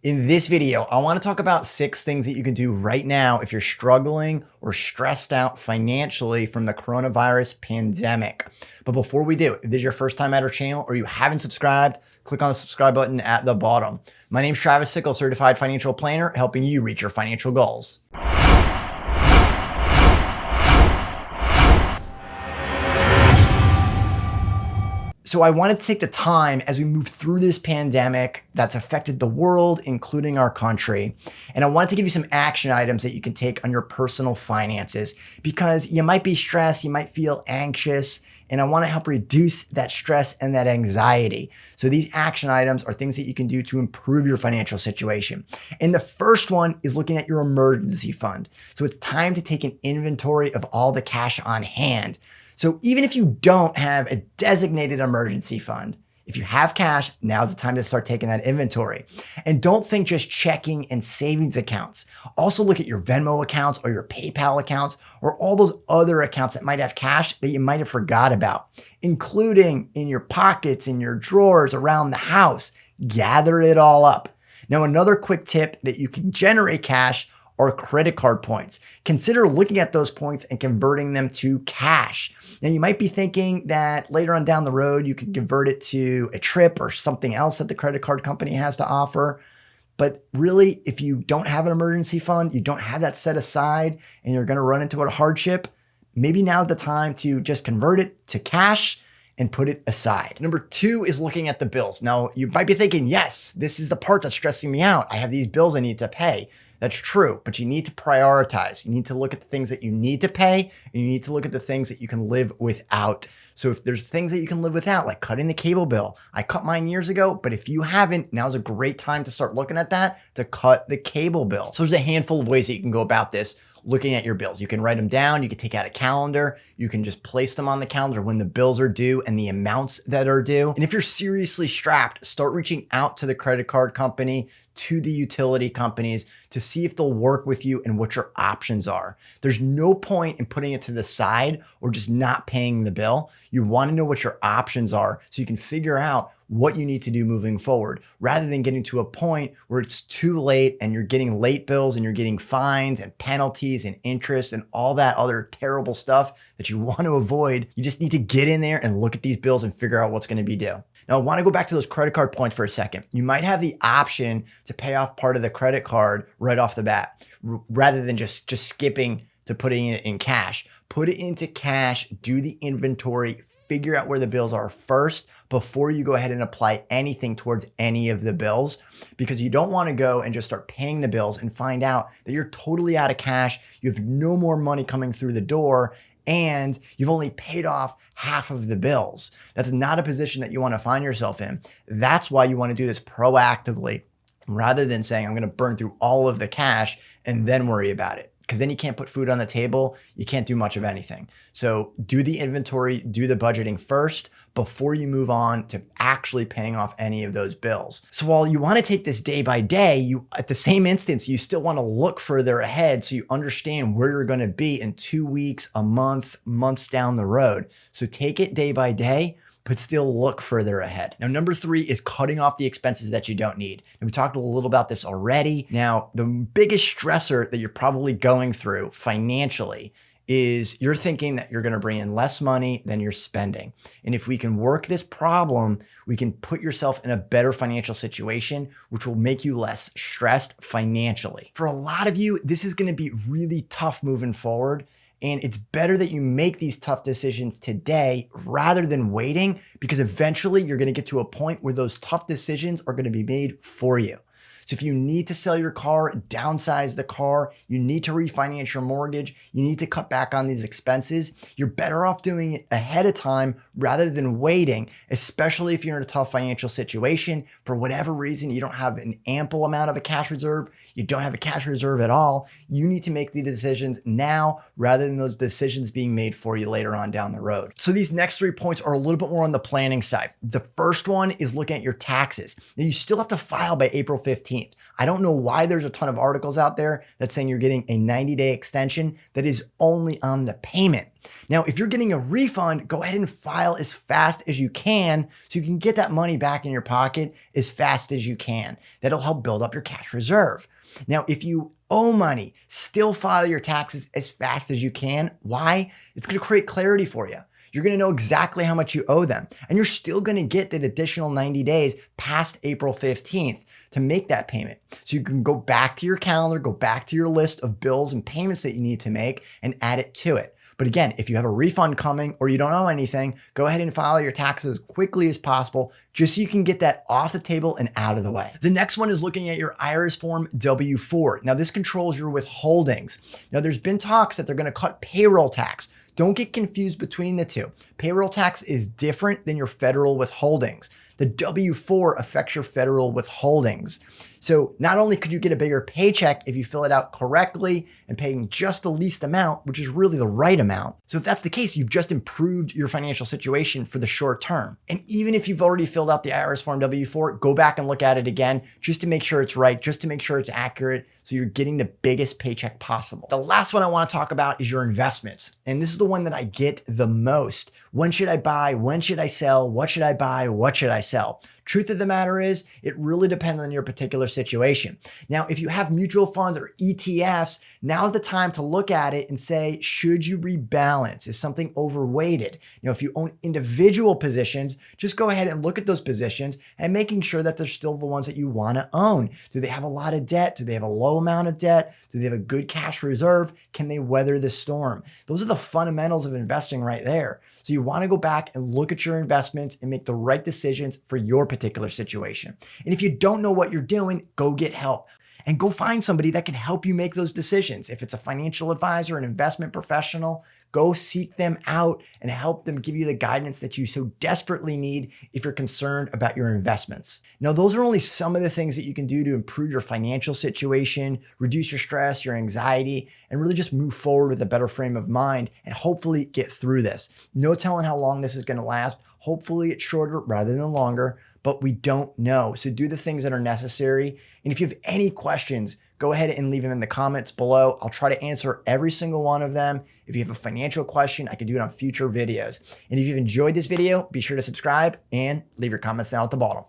In this video, I want to talk about 6 things that you can do right now if you're struggling or stressed out financially from the coronavirus pandemic. But before we do, if this is your first time at our channel or you haven't subscribed, click on the subscribe button at the bottom. My name is Travis Sickle, certified financial planner, helping you reach your financial goals. So I wanted to take the time as we move through this pandemic that's affected the world, including our country. And I wanted to give you some action items that you can take on your personal finances because you might be stressed, you might feel anxious, and I want to help reduce that stress and that anxiety. So these action items are things that you can do to improve your financial situation. And the first one is looking at your emergency fund. So it's time to take an inventory of all the cash on hand. So even if you don't have a designated emergency fund, if you have cash, now's the time to start taking that inventory. And don't think just checking and savings accounts. Also look at your Venmo accounts or your PayPal accounts or all those other accounts that might have cash that you might have forgot about, including in your pockets, in your drawers, around the house. Gather it all up. Now, another quick tip that you can generate cash are credit card points. Consider looking at those points and converting them to cash. Now, you might be thinking that later on down the road, you can convert it to a trip or something else that the credit card company has to offer. But really, if you don't have an emergency fund, you don't have that set aside, and you're gonna run into a hardship, maybe now's the time to just convert it to cash and put it aside. Number 2 is looking at the bills. Now, you might be thinking, yes, this is the part that's stressing me out. I have these bills I need to pay. That's true, but you need to prioritize. You need to look at the things that you need to pay, and you need to look at the things that you can live without. So if there's things that you can live without, like cutting the cable bill, I cut mine years ago, but if you haven't, now's a great time to start looking at that to cut the cable bill. So there's a handful of ways that you can go about this, looking at your bills. You can write them down, you can take out a calendar, you can just place them on the calendar when the bills are due and the amounts that are due. And if you're seriously strapped, start reaching out to the credit card company, to the utility companies to see if they'll work with you and what your options are. There's no point in putting it to the side or just not paying the bill. You want to know what your options are so you can figure out what you need to do moving forward, rather than getting to a point where it's too late and you're getting late bills and you're getting fines and penalties and interest and all that other terrible stuff that you want to avoid. You just need to get in there and look at these bills and figure out what's going to be due. Now, I want to go back to those credit card points for a second. You might have the option to pay off part of the credit card right off the bat, rather than just skipping to putting it in cash. Put it into cash, do the inventory, figure out where the bills are first before you go ahead and apply anything towards any of the bills, because you don't want to go and just start paying the bills and find out that you're totally out of cash, you have no more money coming through the door, and you've only paid off half of the bills. That's not a position that you want to find yourself in. That's why you want to do this proactively, rather than saying, I'm going to burn through all of the cash and then worry about it. Because then you can't put food on the table. You can't do much of anything. So do the inventory, do the budgeting first before you move on to actually paying off any of those bills. So while you want to take this day by day, you at the same instance, you still want to look further ahead so you understand where you're going to be in 2 weeks, a month, months down the road. So take it day by day, but still look further ahead. Now, number 3 is cutting off the expenses that you don't need. And we talked a little about this already. Now, the biggest stressor that you're probably going through financially is you're thinking that you're going to bring in less money than you're spending. And if we can work this problem, we can put yourself in a better financial situation, which will make you less stressed financially. For a lot of you, this is going to be really tough moving forward. And it's better that you make these tough decisions today rather than waiting, because eventually you're going to get to a point where those tough decisions are going to be made for you. So if you need to sell your car, downsize the car, you need to refinance your mortgage, you need to cut back on these expenses, you're better off doing it ahead of time rather than waiting, especially if you're in a tough financial situation. For whatever reason, you don't have an ample amount of a cash reserve, you don't have a cash reserve at all, you need to make the decisions now rather than those decisions being made for you later on down the road. So these next 3 points are a little bit more on the planning side. The first one is looking at your taxes. Now, you still have to file by April 15th. 15th. I don't know why there's a ton of articles out there that's saying you're getting a 90-day extension that is only on the payment. Now, if you're getting a refund, go ahead and file as fast as you can so you can get that money back in your pocket as fast as you can. That'll help build up your cash reserve. Now, if you owe money, still file your taxes as fast as you can. Why? It's going to create clarity for you. You're going to know exactly how much you owe them. And you're still going to get that additional 90 days past April 15th to make that payment. So you can go back to your calendar, go back to your list of bills and payments that you need to make and add it to it. But again, if you have a refund coming or you don't owe anything, go ahead and file your taxes as quickly as possible just so you can get that off the table and out of the way. The next one is looking at your IRS Form W-4. Now this controls your withholdings. Now there's been talks that they're going to cut payroll tax. Don't get confused between the two. Payroll tax is different than your federal withholdings. The W-4 affects your federal withholdings. So not only could you get a bigger paycheck if you fill it out correctly and paying just the least amount, which is really the right amount. So if that's the case, you've just improved your financial situation for the short term. And even if you've already filled out the IRS Form W-4, go back and look at it again just to make sure it's right, just to make sure it's accurate, so you're getting the biggest paycheck possible. The last one I want to talk about is your investments. And this is the one that I get the most. When should I buy? When should I sell? What should I buy? What should I sell? Truth of the matter is, it really depends on your particular situation. Now, if you have mutual funds or ETFs, now's the time to look at it and say, should you rebalance? Is something overweighted? Now, if you own individual positions, just go ahead and look at those positions and making sure that they're still the ones that you want to own. Do they have a lot of debt? Do they have a low amount of debt? Do they have a good cash reserve? Can they weather the storm? Those are the fundamentals of investing right there. So you want to go back and look at your investments and make the right decisions for your particular situation. And if you don't know what you're doing, go get help. And go find somebody that can help you make those decisions. If it's a financial advisor, an investment professional, go seek them out and help them give you the guidance that you so desperately need if you're concerned about your investments. Now, those are only some of the things that you can do to improve your financial situation, reduce your stress, your anxiety, and really just move forward with a better frame of mind and hopefully get through this. No telling how long this is going to last. Hopefully it's shorter rather than longer, but we don't know. So do the things that are necessary. And if you have any questions, go ahead and leave them in the comments below. I'll try to answer every single one of them. If you have a financial question, I can do it on future videos. And if you've enjoyed this video, be sure to subscribe and leave your comments down at the bottom.